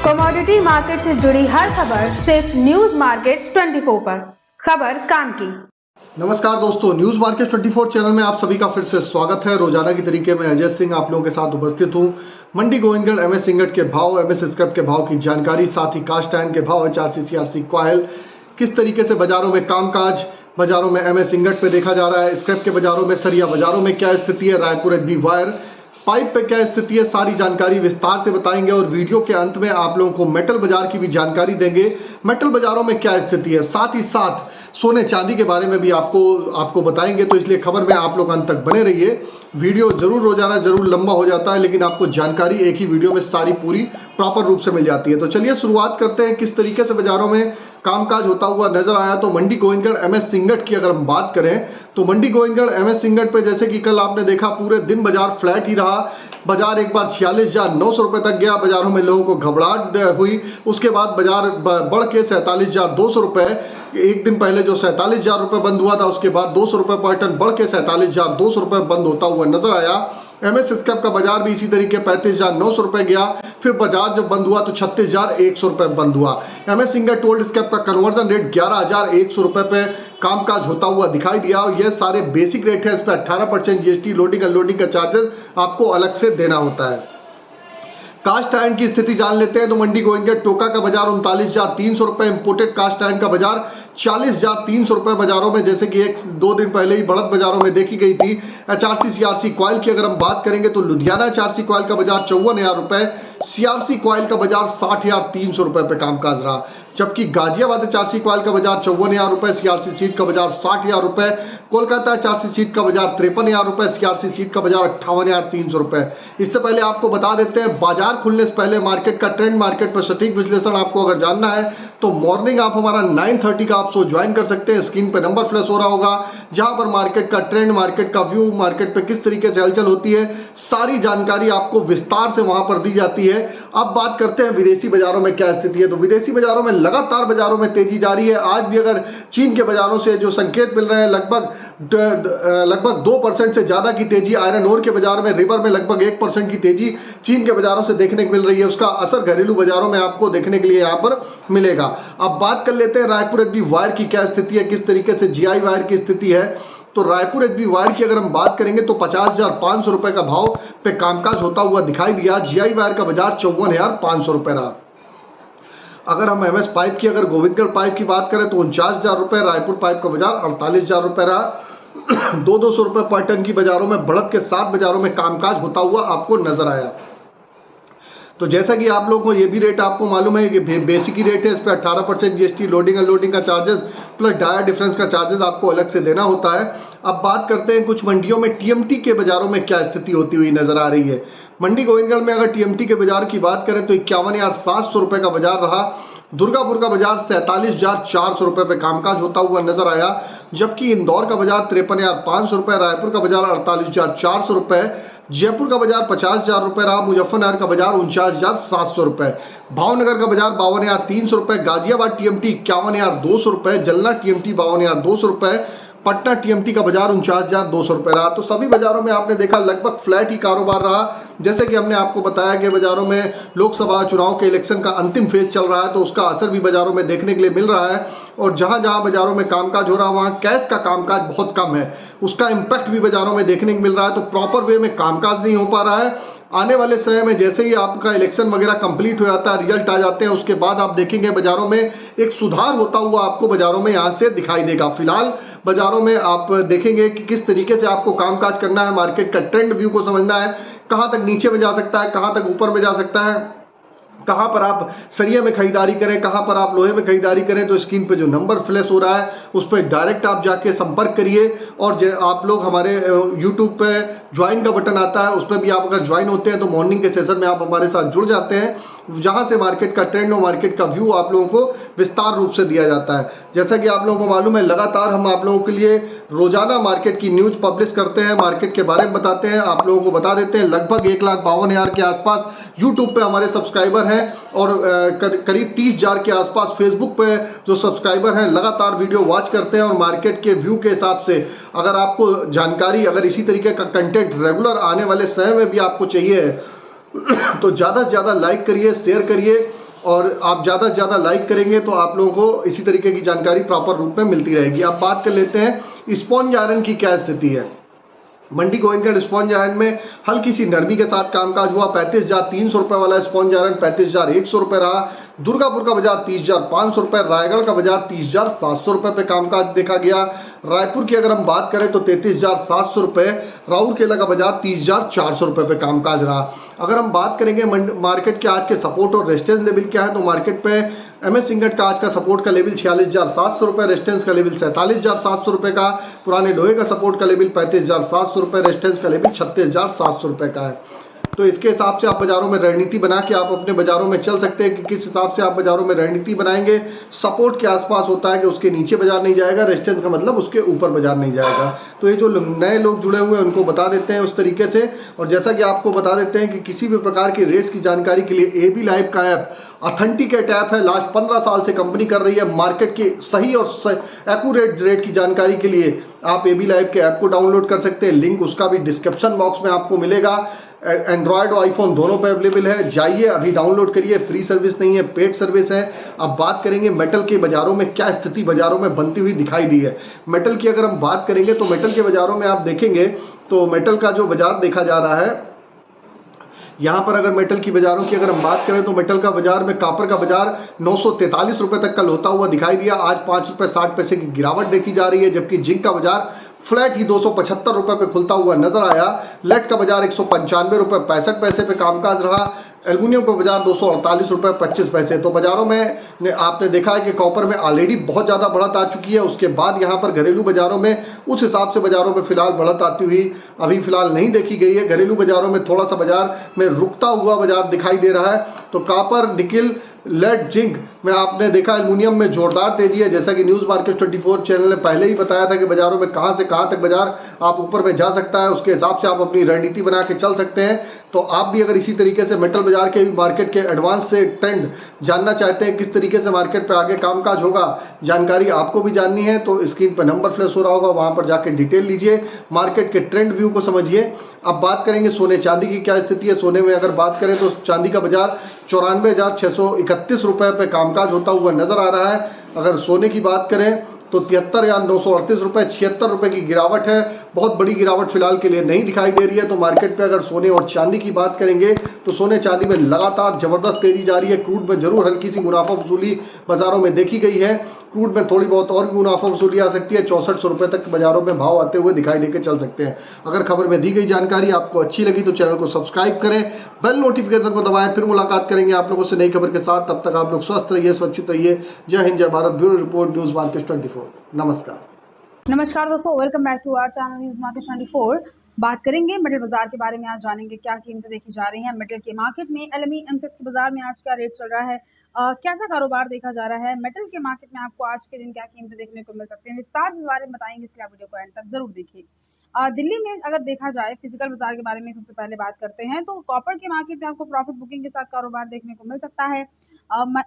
Commodity market से जुड़ी हर खबर सिर्फ न्यूज मार्केट्स 24 पर। खबर काम की। नमस्कार दोस्तों, न्यूज मार्केट 24 चैनल में आप सभी का फिर से स्वागत है। रोजाना की तरीके में अजय सिंह आप लोगों के साथ उपस्थित हूं। मंडी गोविंदगढ़ एमएस सिंगट के भाव, एमएस स्क्रैप के भाव की जानकारी, साथ ही कास्ट आयरन के भाव, HRC CRC कॉयल, किस तरीके से बाजारों में कामकाज, बाजारों में एमएस सिंगट पे देखा जा रहा है, स्क्रैप के बाजारों में, सरिया बाजारों में क्या स्थिति है, रायपुर एचबी वायर पाइप पे क्या स्थिति है, सारी जानकारी विस्तार से बताएंगे। और वीडियो के अंत में आप लोगों को मेटल बाजार की भी जानकारी देंगे, मेटल बाजारों में क्या स्थिति है, साथ ही साथ सोने चांदी के बारे में भी आपको बताएंगे। तो इसलिए खबर में आप लोग अंत तक बने रहिए। वीडियो जरूर रोजाना जरूर लंबा हो जाता है, लेकिन आपको जानकारी एक ही वीडियो में सारी पूरी प्रॉपर रूप से मिल जाती है। तो चलिए शुरुआत करते हैं। किस तरीके से बाजारों में कामकाज होता हुआ नजर आया, तो मंडी गोविंदगढ़ एमएस सिंगट की अगर हम बात करें तो मंडी गोविंदगढ़ एमएस सिंगट पे जैसे कि कल आपने देखा पूरे दिन बाजार फ्लैट ही रहा। बाजार एक बार 46,900 रुपए तक गया, बाजारों में लोगों को घबराहट हुई। उसके बाद बाजार बढ़ के 47,200 रुपए, एक दिन पहले जो 47,000 रुपए बंद हुआ था, उसके बाद 200 रुपए पर टन बढ़ के 47,200 रुपए बंद होता हुआ नजर आया। एमएस स्क्रैप का बाजार भी इसी तरीके 35,900 रुपए गया, फिर बाजार जब बंद हुआ तो 36,100 रुपए बंद हुआ। एमएस सिंगट टोल्ड स्क्रैप का कन्वर्जन रेट 11,100 रुपए पे कामकाज होता हुआ दिखाई दिया। और ये सारे बेसिक रेट है, इस पर 18% जीएसटी, लोडिंग अनलोडिंग का चार्जेस आपको अलग से देना होता है। कास्ट आयरन की स्थिति जान लेते हैं। तो मंडी गोविंदगढ़ टोका का बाजार 39,300 रुपए, इंपोर्टेड कास्ट आयरन का बाजार 40,300 रुपए बाजारों में, जैसे कि 1-2 दिन पहले ही बढ़त बाजारों में देखी गई थी। HRC CRC कॉयल की अगर हम बात करेंगे तो लुधियाना HRC कॉयल का बाजार 54,000 रुपए, CRC कॉयल का बाजार 60,300 रुपए पे कामकाज रहा। जबकि गाजियाबाद HRC कॉयल का बाजार 54,000 रुपए, CRC सीट का बाजार 60,000 रुपए, कोलकाता HRC सीट का बाजार 53,000 रुपए, CRC सीट का बाजार 58,300 रुपए। इससे पहले आपको बता देते हैं, बाजार खुलने से पहले मार्केट का ट्रेंड, मार्केट पर सटीक विश्लेषण आपको अगर जानना है तो मॉर्निंग आप हमारा 9:30 का आप शो ज्वाइन कर सकते हैं। स्क्रीन पर नंबर फ्लैश हो रहा होगा, जहां पर मार्केट का ट्रेंड, मार्केट का व्यू, मार्केट पे किस तरीके से हलचल होती है, सारी जानकारी आपको विस्तार से वहां पर दी जाती है। अब बात करते हैं विदेशी बाजारों में क्या स्थिति है। तो विदेशी बाजारों में लगातार बाजारों में तेजी जारी है। आज भी अगर चीन के बाजारों से जो संकेत मिल रहे हैं, लगभग 2% से ज्यादा की तेजी आयरन ओर के बाजार में, रिवर में लगभग 1% की तेजी चीन के बाजारों से देखने को मिल रही है। उसका असर घरेलू बाजारों में आपको देखने के लिए यहाँ पर मिलेगा। अब बात कर लेते हैं रायपुर एचबी वायर की क्या स्थिति है, किस तरीके से जीआई वायर की स्थिति है। तो रायपुर एचबी वायर की अगर हम बात करेंगे तो 50,500 रुपए का भाव पे कामकाज होता हुआ दिखाई दिया। जीआई वायर का बाजार 54,500 रुपए रहा। अगर हम एमएस पाइप की, अगर गोविंदगढ़ पाइप की बात करें तो 49,000 रुपए, रायपुर पाइप का बाजार 48,000 रुपए रहा। 200 रुपए पर टन की बाजारों में बढ़त के साथ बाजारों में कामकाज होता हुआ आपको नजर आया। तो जैसा कि आप लोगों को ये भी रेट आपको मालूम है कि बेसिक ही रेट है, इस पर 18% जीएसटी, लोडिंग अनलोडिंग का चार्जेस प्लस डायर डिफरेंस का चार्जेस आपको अलग से देना होता है। अब बात करते हैं कुछ मंडियों में टीएमटी के बाजारों में क्या स्थिति होती हुई नजर आ रही है। मंडी गोविंदगढ़ में अगर टीएमटी के बाजार की बात करें तो 51,700 रुपए का बाजार रहा। दुर्गापुर का बाजार 47,400 रुपए पे कामकाज होता हुआ नजर आया। जबकि इंदौर का बाजार 53,500 रुपए, रायपुर का बाजार 48,400 रुपए, जयपुर का बाजार 50,000 रुपए रहा। मुजफ्फरनगर का बाजार 49,700 रुपए, भावनगर का बाजार 52,300 रुपए, गाजियाबाद टीएमटी 51,200 रुपए, जलना टीएमटी 52,200 रुपए, पटना टीएमटी का बाजार 49,200 रुपए रहा। तो सभी बाजारों में आपने देखा लगभग फ्लैट ही कारोबार रहा। जैसे कि हमने आपको बताया कि बाजारों में लोकसभा चुनाव के इलेक्शन का अंतिम फेज चल रहा है, तो उसका असर भी बाजारों में देखने के लिए मिल रहा है। और जहां जहां बाजारों में कामकाज हो रहा है वहां कैश का कामकाज बहुत कम है, उसका इम्पैक्ट भी बाजारों में देखने को मिल रहा है। तो प्रॉपर वे में कामकाज नहीं हो पा रहा है। आने वाले समय में जैसे ही आपका इलेक्शन वगैरह कंप्लीट हो जाता है, रिजल्ट आ जाते हैं, उसके बाद आप देखेंगे बाजारों में एक सुधार होता हुआ आपको बाजारों में यहां से दिखाई देगा। फिलहाल बाजारों में आप देखेंगे कि किस तरीके से आपको कामकाज करना है, मार्केट का ट्रेंड व्यू को समझना है, कहां तक नीचे में जा सकता है, कहां तक ऊपर में जा सकता है, कहां पर आप सरिया में खरीदारी करें, कहां पर आप लोहे में खरीदारी करें। तो स्क्रीन पे जो नंबर फ्लैश हो रहा है उस पर डायरेक्ट आप जाके संपर्क करिए। और आप लोग हमारे यूट्यूब पे ज्वाइन का बटन आता है, उस पर भी आप अगर ज्वाइन होते हैं तो मॉर्निंग के सेशन में आप हमारे साथ जुड़ जाते हैं, जहां से मार्केट का ट्रेंड और मार्केट का व्यू आप लोगों को विस्तार रूप से दिया जाता है। जैसा कि आप लोगों को मालूम है, लगातार हम आप लोगों के लिए रोजाना मार्केट की न्यूज पब्लिश करते हैं, मार्केट के बारे में बताते हैं, आप लोगों को बता देते हैं। लगभग 1,52,000 के आसपास यूट्यूब पे हमारे सब्सक्राइबर हैं और करीब 30,000 के आसपास फेसबुक पे जो सब्सक्राइबर हैं लगातार वीडियो वॉच करते हैं। और मार्केट के व्यू के हिसाब से अगर आपको जानकारी, अगर इसी तरीके का कंटेंट रेगुलर आने वाले समय में भी आपको चाहिए तो ज़्यादा से ज़्यादा लाइक करिए, शेयर करिए और आप ज़्यादा से ज़्यादा लाइक करेंगे तो आप लोगों को इसी तरीके की जानकारी प्रॉपर रूप में मिलती रहेगी। अब बात कर लेते हैं स्पॉन्ज आयरन की क्या स्थिति है। मंडी गोविंदगढ़ स्पॉन्ज आयरन में हल्की सी नरमी के साथ कामकाज हुआ। 35,300 रुपये वाला स्पॉन्ज आयरन 35,100 रुपये रहा। दुर्गापुर का बाजार 30,500 रुपये, रायगढ़ का बाजार 30,700 रुपये पे कामकाज देखा गया। रायपुर की अगर हम बात करें तो 33,700 रुपये, राउरकेला का बाजार 30,400 रुपये पे कामकाज रहा। अगर हम बात करेंगे मार्केट के आज के सपोर्ट और रेजिस्टेंस लेवल क्या है, तो मार्केट पे एमएस सिंगट का आज का सपोर्ट का लेवल 46,700 रुपये, रेजिस्टेंस का लेवल 47,700 रुपये का। पुराने लोहे का सपोर्ट का लेवल 35,700 रुपये, रेजिस्टेंस का लेवल 36,700 रुपये का है। तो इसके हिसाब से आप बाजारों में रणनीति बना के आप अपने बाजारों में चल सकते हैं कि किस हिसाब से आप बाजारों में रणनीति बनाएंगे। सपोर्ट के आसपास होता है कि उसके नीचे बाजार नहीं जाएगा, रेजिस्टेंस का मतलब उसके ऊपर बाजार नहीं जाएगा। तो ये जो नए लोग जुड़े हुए हैं उनको बता देते हैं उस तरीके से। और जैसा कि आपको बता देते हैं कि किसी भी प्रकार की रेट्स की जानकारी के लिए AB लाइव का ऐप ऑथेंटिकेट ऐप है। लास्ट 15 साल से कंपनी कर रही है मार्केट की सही और एक्यूरेट रेट की जानकारी के लिए आप AB लाइव के ऐप को डाउनलोड कर सकते हैं। लिंक उसका भी डिस्क्रिप्शन बॉक्स में आपको मिलेगा। एंड्रॉयड और आईफोन दोनों पे अवेलेबल है, जाइए अभी डाउनलोड करिए। फ्री सर्विस नहीं है, पेड सर्विस है। अब बात करेंगे मेटल के बाजारों में क्या स्थिति बाजारों में बनती हुई दिखाई दी है। मेटल की अगर हम बात करेंगे तो मेटल के बाजारों में आप देखेंगे तो मेटल का जो बाजार देखा जा रहा है, यहाँ पर अगर मेटल की बाजारों की अगर हम बात करें तो मेटल का बाजार में कापर का बाजार 943 रुपये तक कल होता हुआ दिखाई दिया। आज 5 रुपये 60 पैसे की गिरावट देखी जा रही है, जबकि जिंक का बाजार फ्लैट ही 275 रुपये पे खुलता हुआ नजर आया। लेड का बाजार 195 रुपये 65 पैसे पे कामकाज रहा। एल्युमिनियम का बाजार 248 रुपये 25 पैसे। तो बाजारों में आपने देखा है कि कॉपर में ऑलरेडी बहुत ज़्यादा बढ़त आ चुकी है। उसके बाद यहाँ पर घरेलू बाजारों में उस हिसाब से बाजारों में फिलहाल बढ़त आती हुई अभी फिलहाल नहीं देखी गई है। घरेलू बाजारों में थोड़ा सा बाजार में रुकता हुआ बाजार दिखाई दे रहा है। तो कॉपर, निकिल, लेड, जिंक में आपने देखा एल्युमिनियम में जोरदार तेजी है। जैसा कि न्यूज़ मार्केट 24 चैनल ने पहले ही बताया था कि बाजारों में कहां से कहां तक बाजार आप ऊपर में जा सकता है, उसके हिसाब से आप अपनी रणनीति बना के चल सकते हैं। तो आप भी अगर इसी तरीके से मेटल बाजार के मार्केट के एडवांस से ट्रेंड जानना चाहते हैं, किस तरीके से मार्केट पे आगे कामकाज होगा, जानकारी आपको भी जाननी है, तो स्क्रीन पर नंबर फ्लैश हो रहा होगा, वहां पर जाकर डिटेल लीजिए, मार्केट के ट्रेंड व्यू को समझिए। अब बात करेंगे सोने चांदी की क्या स्थिति है। सोने में अगर बात करें तो चांदी का बाजार 94,631 रुपये पे कामकाज होता हुआ नजर आ रहा है। अगर सोने की बात करें तो 73,938 रुपये 76 रुपये की गिरावट है। बहुत बड़ी गिरावट फिलहाल के लिए नहीं दिखाई दे रही है। तो मार्केट पे अगर सोने और चांदी की बात करेंगे तो सोने चांदी में लगातार जबरदस्त तेजी जारी है। क्रूड में जरूर हल्की सी मुनाफा वसूली बाजारों में देखी गई है। क्रूड में थोड़ी बहुत और भी मुनाफा वसूली आ सकती है। 6400 रुपये तक बाजारों में भाव आते हुए दिखाई देकर चल सकते हैं। अगर खबर में दी गई जानकारी आपको अच्छी लगी तो चैनल को सब्सक्राइब करें, बेल नोटिफिकेशन को दबाएं। फिर मुलाकात करेंगे आप लोगों से नई खबर के साथ। तब तक आप लोग स्वस्थ रहिए, सुरक्षित रहिए। जय हिंद, जय Bharat. Bureau report, news market 24। नमस्कार दोस्तों, welcome back to our channel news market 24। बात करेंगे मेटल बाजार के बारे में। आज जानेंगे क्या कीमतें देखी जा रही हैं मेटल के मार्केट में। LME एमसीएक्स के बाजार में आज क्या रेट चल रहा है, कैसा कारोबार देखा जा रहा है। मेटल के मार्केट में आपको आज के दिन क्या कीमतें देखने को मिल सकती हैं, विस्तार से इस बारे में बताएंगे, इसलिए आप वीडियो को एंड तक जरूर देखिए। दिल्ली में अगर देखा जाए फिजिकल बाजार के बारे में सबसे पहले बात करते हैं तो कॉपर के मार्केट में आपको प्रॉफिट बुकिंग के साथ कारोबार देखने को मिल सकता है।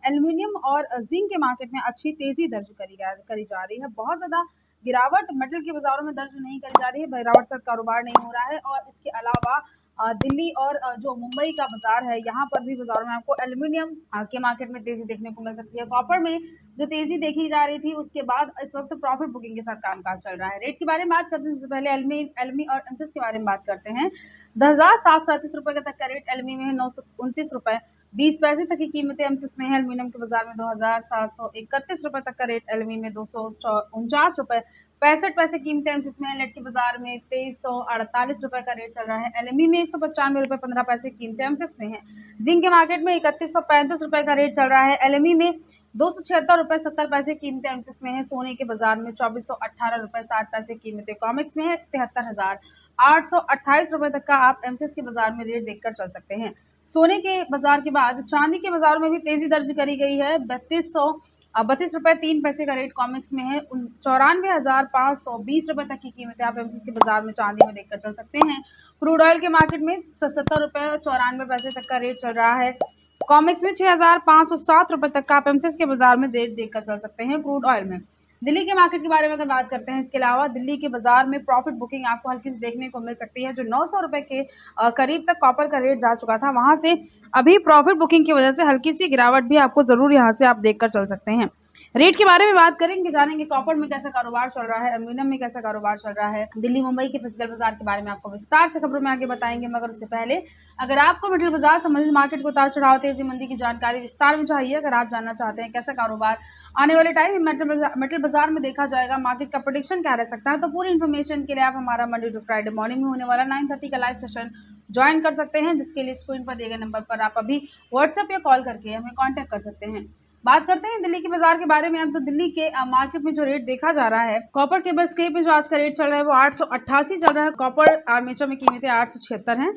एल्यूमिनियम और जिंक के मार्केट में अच्छी तेजी दर्ज करी जा रही है। बहुत ज़्यादा गिरावट मेटल के बाजारों में दर्ज नहीं करी जा रही है, गिरावट से कारोबार नहीं हो रहा है। और इसके अलावा दिल्ली और जो मुंबई का बाजार है, यहाँ पर भी बाजारों में आपको एल्यूमिनियम के मार्केट में तेजी देखने को मिल सकती है। कॉपर में जो तेजी देखी जा रही थी उसके बाद इस वक्त प्रॉफिट बुकिंग के साथ कामकाज चल रहा है। रेट के बारे में बात करते हैं, सबसे पहले एलमी और एमसीएक्स के बारे में बात करते हैं। 10,737 रुपये तक का रेट एलमी में है, 929 रुपये 20 पैसे तक की कीमतें एमसीएक्स में है। एल्यूमिनियम के बाजार में 2,731 रुपये तक का रेट एलमी में 249 रुपये 65 पैसे कीमतें एमसीएक्स में है। लेड के बाजार में 2348 रुपये का रेट चल रहा है। एलएमई में 195 रुपये 15 पैसे कीमतें एमसीएक्स में है। जिंक के मार्केट में 3135 रुपये का रेट चल रहा है। एलएमई में 276 रुपये 70 पैसे कीमतें एमसीएक्स में है। सोने के बाजार में 2418 रुपये 60 पैसे कीमतें कॉमिक्स में है। 73,828 रुपये तक का आप एमसीएक्स के बाजार में रेट देखकर चल सकते हैं। सोने के बाजार के बाद चांदी के बाजार में भी तेजी दर्ज करी गई है। 3232 रुपये 3 पैसे का रेट कॉमिक्स में है। 94,520 रुपये तक की कीमतें आप एमसीएक्स के बाजार में चांदी में देखकर चल सकते हैं। क्रूड ऑयल के मार्केट में 77 रुपये 94 पैसे तक का रेट चल रहा है। कॉमिक्स में 6,507 रुपये तक का आप एमसीएक्स के बाजार में रेट देखकर चल सकते हैं क्रूड ऑयल में। दिल्ली के मार्केट के बारे में अगर बात करते हैं, इसके अलावा दिल्ली के बाजार में प्रॉफिट बुकिंग आपको हल्की सी देखने को मिल सकती है। जो 900 रुपए के करीब तक कॉपर का रेट जा चुका था, वहां से अभी प्रॉफिट बुकिंग की वजह से हल्की सी गिरावट भी आपको जरूर यहां से आप देखकर चल सकते हैं। रेट के बारे में बात करेंगे, जानेंगे कॉपर में कैसा कारोबार चल रहा है, एल्यूमिनियम में कैसा कारोबार चल रहा है, दिल्ली मुंबई के फिजिकल बाजार के बारे में आपको विस्तार से खबरों में आगे बताएंगे। मगर उससे पहले अगर आपको मेटल बाजार संबंधित मार्केट को उतार चढ़ाव, तेजी मंदी की जानकारी विस्तार में चाहिए, अगर आप जानना चाहते हैं कैसा कारोबार आने वाले टाइम में मेटल बाजार में देखा जाएगा, मार्केट का प्रेडिक्शन क्या रह सकता है, तो पूरी इन्फॉर्मेशन के लिए आप हमारा मंडे टू फ्राइडे मॉर्निंग में होने वाला 9:30 का लाइव सेशन ज्वाइन कर सकते हैं, जिसके लिए स्क्रीन पर दिए गए नंबर पर आप अभी व्हाट्सएप या कॉल करके हमें कांटेक्ट कर सकते हैं। बात करते हैं दिल्ली के बाजार के बारे में। अब तो दिल्ली के मार्केट में जो रेट देखा जा रहा है, कॉपर केबल स्क्रेप में जो आज का रेट चल रहा है वो 888 चल रहा है। कॉपर आर्मेचर में कीमतें 876 हैं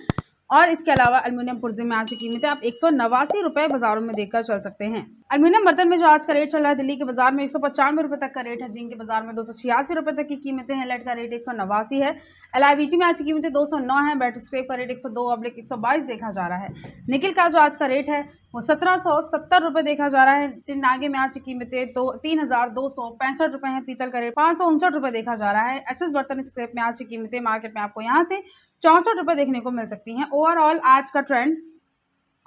और इसके अलावा एल्यूमिनियम पुर्जे में आज की कीमतें आप 189 रुपए बाजारों में देखकर चल सकते हैं। एल्यूमिनियम बर्तन में जो आज का रेट चल रहा है दिल्ली के बाजार में 195 रुपए तक का रेट है। जिंक के बाजार में 286 रुपए तक की कीमतें हैं। लेड का रेट 189 है। LIBT में आज की कीमतें 209 है। बैटरी स्क्रैप का रेट 102/122 देखा जा रहा है। निकिल का जो आज का रेट है वो 1770 रुपए देखा जा रहा है। नागे में आज की कीमतें तो 3265 रुपए है। पीतल का रेट 559 रुपए देखा जा रहा है। SS बर्तन स्क्रैप में आज की कीमतें मार्केट में आपको यहाँ से 64 रुपए देखने को मिल सकती हैं। ओवरऑल आज का ट्रेंड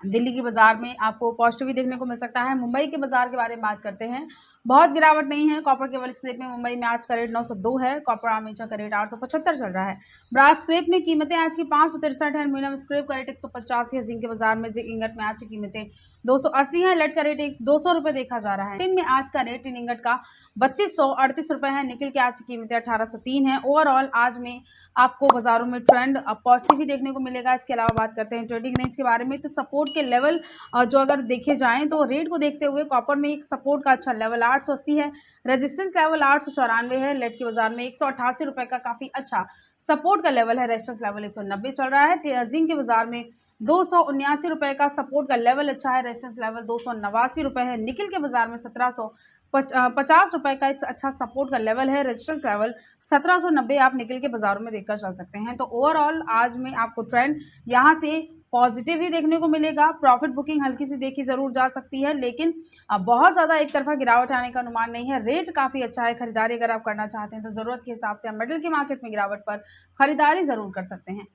दिल्ली के बाजार में आपको पॉजिटिव ही देखने को मिल सकता है। मुंबई के बाजार के बारे में बात करते हैं, बहुत गिरावट नहीं है। कॉपर केबल स्क्रैप में मुंबई में आज का रेट 902 है। कॉपर आर्मेचर का रेट 875 चल रहा है। ब्रास स्क्रैप में कीमतें आज की 563 है। एल्यूमिनियम स्क्रैप का रेट 185 है। जिंक के बाजार में जिंक इंगट में आज की कीमतें 280 है। लेड का रेट 200 रुपए देखा जा रहा है। टिन में आज का रेट टिन इंगट का 3238 रुपए है। निकल की आज की कीमतें 1803 है। ओवरऑल आज में आपको बाजारों में ट्रेंड पॉजिटिव ही देखने को मिलेगा। इसके अलावा बात करते हैं ट्रेडिंग रेंज के बारे में, तो सपोर्ट के लेवल जो अगर देखे जाएं तो रेट को देखते हुए कॉपर में एक सपोर्ट का अच्छा लेवल 880 है। रेजिस्टेंस लेवल 894 है। लेड के बाजार में 188 रुपए का काफी अच्छा सपोर्ट का लेवल है। रेजिस्टेंस लेवल 190 चल रहा है। जिंक के बाजार में 279 रुपए का सपोर्ट का लेवल अच्छा है। रेजिस्टेंस लेवल 289 रुपए है। निकल के बाजार में 1750 रुपए का एक अच्छा सपोर्ट का लेवल है। रेजिस्टेंस लेवल 1790 आप निकल के बाजारों में देखकर चल सकते हैं। तो ओवरऑल आज में आपको ट्रेंड यहाँ से पॉजिटिव ही देखने को मिलेगा। प्रॉफिट बुकिंग हल्की सी देखी जरूर जा सकती है, लेकिन बहुत ज़्यादा एक तरफा गिरावट आने का अनुमान नहीं है। रेट काफ़ी अच्छा है। खरीदारी अगर आप करना चाहते हैं तो ज़रूरत के हिसाब से आप मेटल के मार्केट में गिरावट पर खरीदारी ज़रूर कर सकते हैं।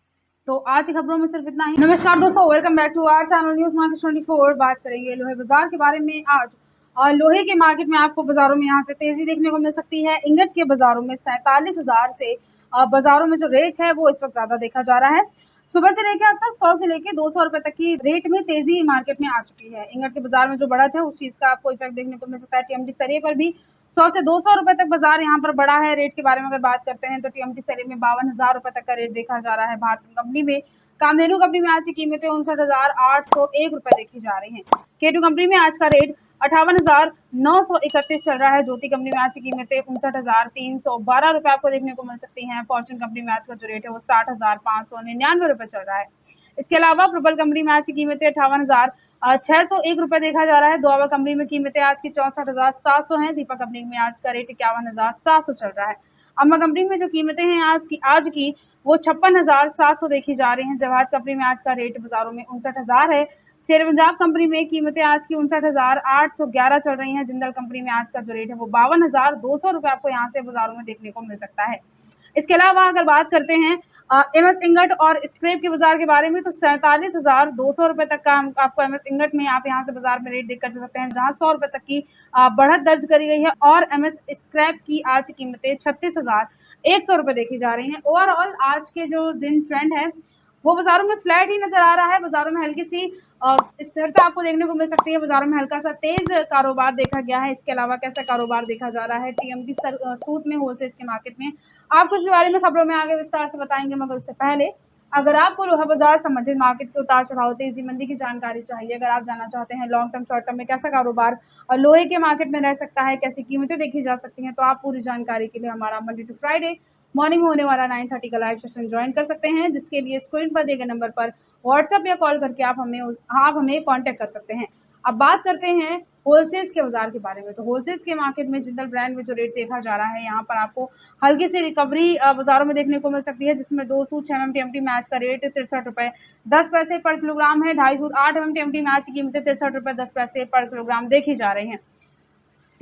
तो आज की खबरों में सिर्फ इतना ही। नमस्कार दोस्तों, welcome back to our channel news market 24। बात करेंगे लोहे बाजार के बारे में आज। और लोहे के मार्केट में आपको बाजारों में यहाँ से तेजी देखने को मिल सकती है। इंगट के बाजारों में 47,000 से बाजारों में जो रेट है वो इस वक्त ज्यादा देखा जा रहा है। सुबह से लेकर अब तक 100 से लेकर 200 रुपए तक की रेट में तेजी मार्केट में आ चुकी है। इंगट के बाजार में जो बढ़त है उस चीज का आपको इफेक्ट देखने को मिल सकता है। TMT सरिये पर भी 100 से 200 रुपए तक बाजार यहाँ पर बढ़ा है। रेट के बारे में अगर बात करते हैं तो TMT सरिये में 52,000 रुपए तक का रेट देखा जा रहा है। भारतीय कंपनी में कामधेनु कंपनी में आज की कीमतें 59,801 रुपए देखी जा रही है। K2 कंपनी में आज का रेट 58,931 चल रहा है। ज्योति कंपनी में आज की कीमतें 59,312 रुपए आपको देखने को मिल सकती हैं। फॉर्च्यून कंपनी में आज का जो रेट है वो 60,599 रुपए चल रहा है। इसके अलावा प्रबल कंपनी में आज की कीमतें 58,601 रुपए देखा जा रहा है। दुआबा कंपनी में कीमतें आज की 64,700 है। दीपक कंपनी में आज का रेट 51,700 चल रहा है। अम्मा कंपनी में जो कीमतें हैं आज की वो 56,700 देखी जा रही हैं। जवाहर कंपनी में आज का रेट बाजारों में 59,000 है। शेर पंजाब कंपनी में कीमतें आज की 59,811 चल रही हैं। जिंदल कंपनी में आज का जो रेट है वो 52,200 रुपए आपको यहाँ से बाजारों में देखने को मिल सकता है। इसके अलावा अगर बात करते हैं MS इंगट और स्क्रैप के बाजार के बारे में, तो 47,200 रुपए तक का आपको MS इंगट में आप यहाँ से बाजार में रेट देख कर सकते हैं, जहाँ 100 रुपए तक की बढ़त दर्ज करी गई है। और MS स्क्रैप की आज कीमतें 36,100 रुपए देखी जा रही हैं। ओवरऑल आज के जो दिन ट्रेंड है वो बाजारों में फ्लैट ही नजर आ रहा है। बाजारों में हल्की सी स्थिरता आपको देखने को मिल सकती है। बाजारों में हल्का सा तेज कारोबार देखा गया है। इसके अलावा कैसा कारोबार देखा जा रहा है TMT सूत में, होलसेल के मार्केट में, आपको इस बारे में खबरों में आगे विस्तार से बताएंगे। मगर उससे पहले अगर आपको लोहा बाजार संबंधित मार्केट के उतार चढ़ाव, तेजी मंदी की जानकारी चाहिए, अगर आप जानना चाहते हैं लॉन्ग टर्म शॉर्ट टर्म में कैसा कारोबार और लोहे के मार्केट में रह सकता है, कैसी कीमतें देखी जा सकती हैं, तो आप पूरी जानकारी के लिए हमारा मंडे टू फ्राइडे मॉर्निंग में होने वाला 9:30 का लाइव सेशन ज्वाइन कर सकते हैं, जिसके लिए स्क्रीन पर दिए गए नंबर पर व्हाट्सएप या कॉल करके आप हमें कांटेक्ट कर सकते हैं। अब बात करते हैं होलसेल्स के बाजार के बारे में। तो होलसेल्स के मार्केट में जिंदल ब्रांड में जो रेट देखा जा रहा है, यहाँ पर आपको हल्की सी रिकवरी बाजारों में देखने को मिल सकती है, जिसमें 2 सूट 6 mm TMT मैच का रेट 63 रुपए 10 पैसे पर किलोग्राम है। 2.5 सूट 8 mm TMT मैच की कीमतें 63 रुपए 10 पैसे पर किलोग्राम देखी जा रही है।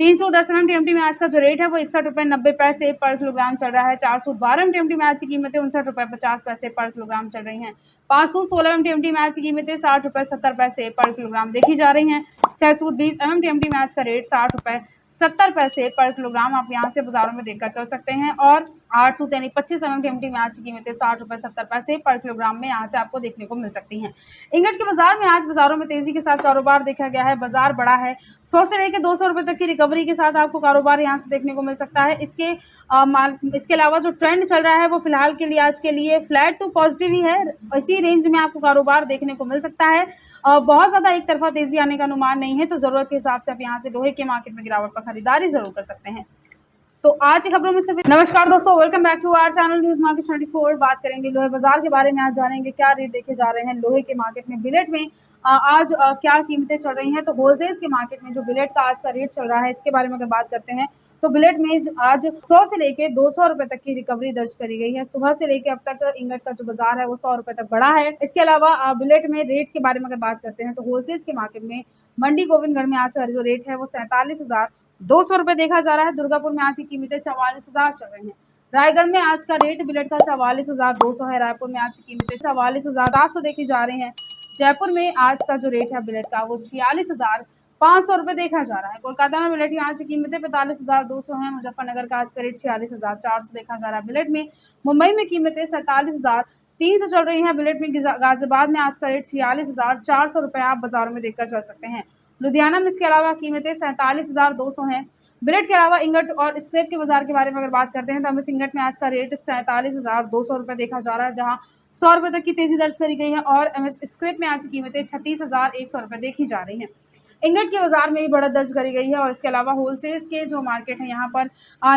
310 TMT में आज का जो रेट है वो 61.90 पर किलोग्राम चल रहा है। 412 TMT में आज की कीमतें 59.50 पर किलोग्राम चल रही हैं। 516 TMT में आज की कीमतें 60.70 पर किलोग्राम देखी जा रही हैं। 620 TMT में आज का रेट 60.70 पर किलोग्राम आप यहां से बाजारों में देखकर चल सकते हैं। और 825 TMT में आज की कीमतें 60.70 पर किलोग्राम में यहाँ से आपको देखने को मिल सकती हैं। इंगट के बाजार में आज बाजारों में तेजी के साथ कारोबार देखा गया है। बाजार बड़ा है, 100 से लेकर 200 रुपए तक की रिकवरी के साथ आपको कारोबार यहाँ से देखने को मिल सकता है। इसके अलावा जो ट्रेंड चल रहा है वो फिलहाल के लिए आज के लिए फ्लैट टू पॉजिटिव ही है। इसी रेंज में आपको कारोबार देखने को मिल सकता है। बहुत ज्यादा एक तरफा तेजी आने का अनुमान नहीं है, तो जरूरत के हिसाब से आप यहाँ से लोहे के मार्केट में गिरावट पर खरीदारी जरूर कर सकते हैं। तो आज की खबरों में से नमस्कार दोस्तों, welcome back to our channel news market 24। बात करेंगे लोहे बाजार के बारे में। आज जानेंगे क्या रेट देखे जा रहे हैं लोहे के मार्केट में। बिलेट में आज क्या कीमतें चल रही हैं। तो होलसेल के मार्केट में जो बिलेट का आज का रेट चल रहा है इसके बारे में अगर बात करते हैं तो बिलेट में आज 100 से लेके 200 रुपए तक की रिकवरी दर्ज करी गई है। सुबह से लेके अब तक इंगट का जो बाजार है वो 100 रुपए तक बढ़ा है। इसके अलावा बिलेट में रेट के बारे में अगर बात करते हैं तो होलसेल के मार्केट में मंडी गोविंदगढ़ में आज का जो रेट है वो 47,200 रुपए देखा जा रहा है। दुर्गापुर में आज की कीमतें 44,000 चल रही हैं। रायगढ़ में आज का रेट बिलेट का 44,200 है। रायपुर में आज की कीमतें 44,700 देखी जा रही हैं। जयपुर में आज का जो रेट है बिलेट का वो 46,500 रुपए देखा जा रहा है। कोलकाता में बिलेट की आज की कीमतें 45,200 है। मुजफ्फरनगर का आज का रेट 46,400 देखा जा रहा है बिलेट में। मुंबई में कीमतें 47,300 चल रही हैं बिलेट में। गाजियाबाद में आज का रेट 46,400 रुपए आप बाजारों में देखकर चल सकते हैं। लुधियाना में इसके अलावा कीमतें 47,200 हैं। बिलेट के अलावा इंगट और स्क्रैप के बाजार के बारे में अगर बात करते हैं तो एमएस इंगट में आज का रेट 47,200 रुपए देखा जा रहा है, जहां 100 रुपए तक की तेजी दर्ज करी गई है। और एमएस स्क्रैप में आज की कीमतें 36,100 रुपए देखी जा रही हैं। इंगट के बाजार में भी बढ़त दर्ज करी गई है। और इसके अलावा होलसेल के जो मार्केट है यहाँ पर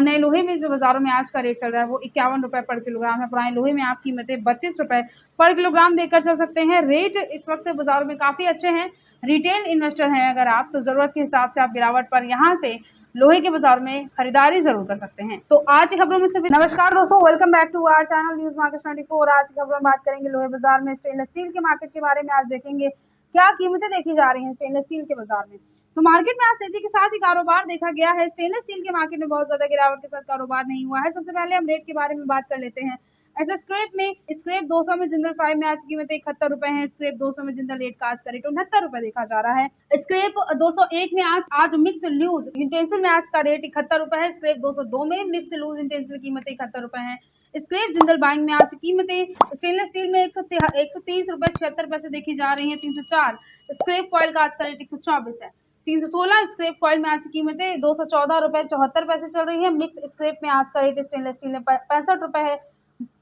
नए लोहे में जो बाजारों में आज का रेट चल रहा है वो 51 रुपए पर किलोग्राम है। पुराने लोहे में आप कीमतें 32 रुपए पर किलोग्राम देखकर चल सकते हैं। रेट इस वक्त बाजारों में काफी अच्छे हैं। रिटेल इन्वेस्टर हैं अगर आप, तो जरूरत के हिसाब से आप गिरावट पर यहाँ पे लोहे के बाजार में खरीदारी जरूर कर सकते हैं। तो आज की खबरों में से नमस्कार दोस्तों, welcome back to our channel news market 24। आज की खबरों में बात करेंगे लोहे बाजार में स्टेनलेस स्टील के मार्केट के बारे में। आज देखेंगे क्या कीमतें देखी जा रही हैं स्टेनलेस स्टील के बाजार में। तो मार्केट में आज तेजी के साथ ही कारोबार देखा गया है। स्टेनलेस स्टील के मार्केट में बहुत ज्यादा गिरावट के साथ कारोबार नहीं हुआ है। सबसे पहले हम रेट के बारे में बात कर लेते हैं। ऐसा स्क्रैप 200 में जिंदल 5 में आज की कीमत 71 रुपए है। स्क्रैप 200 में जिंदल 8 का आज का रेट 69 रुपए देखा जा रहा है। स्क्रैप 201 में आज मिक्स लूज इंटेंसिल में आज का रेट 71 रुपए है। स्क्रैप 202 में मिक्स लूज इंटेंसिल कीमत 71 रुपए है। स्क्रैप जिंदल बाइंग में आज कीमतें स्टेनलेस स्टील में 130 रुपए 76 पैसे देखी जा रही है। 304 स्क्रैप कॉइल का आज का रेट 124 है। 316 स्क्रैप कॉइल में आज की कीमतें 214 रुपए 74 पैसे चल रही है। मिक्स स्क्रैप में आज का रेट स्टेनलेस स्टील में 65 रुपए है।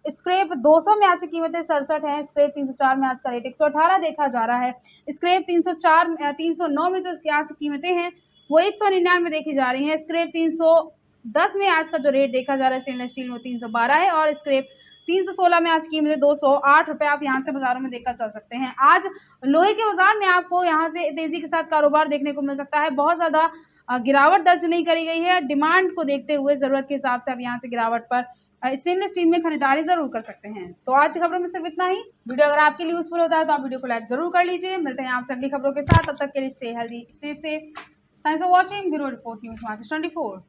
स्क्रैप 200 में आज की कीमतें 67 है। स्क्रैप 304 में आज का रेट 118 देखा जा रहा है। स्क्रैप 309 में जो आज की कीमतें हैं वो 199 देखी जा रही है। स्क्रैप 310 में आज का जो रेट देखा जा रहा है स्टेनलेस स्टील में 312 है। और स्क्रैप 316 में आज की कीमतें 208 रुपए आप यहाँ से बाजारों में देखकर चल सकते हैं। आज लोहे के बाजार में आपको यहाँ से तेजी के साथ कारोबार देखने को मिल सकता है। बहुत ज्यादा गिरावट दर्ज नहीं करी गई है। डिमांड को देखते हुए जरूरत के हिसाब से आप यहाँ से गिरावट पर स्टेनलेस स्टील में खरीदारी जरूर कर सकते हैं। तो आज की खबरों में सिर्फ इतना ही। वीडियो अगर आपके लिए यूजफुल होता है तो आप वीडियो को लाइक जरूर कर लीजिए। मिलते हैं आपसे अगली खबरों के साथ, तब तक के लिए stay healthy, stay safe. Thanks for watching bureau report news market 24।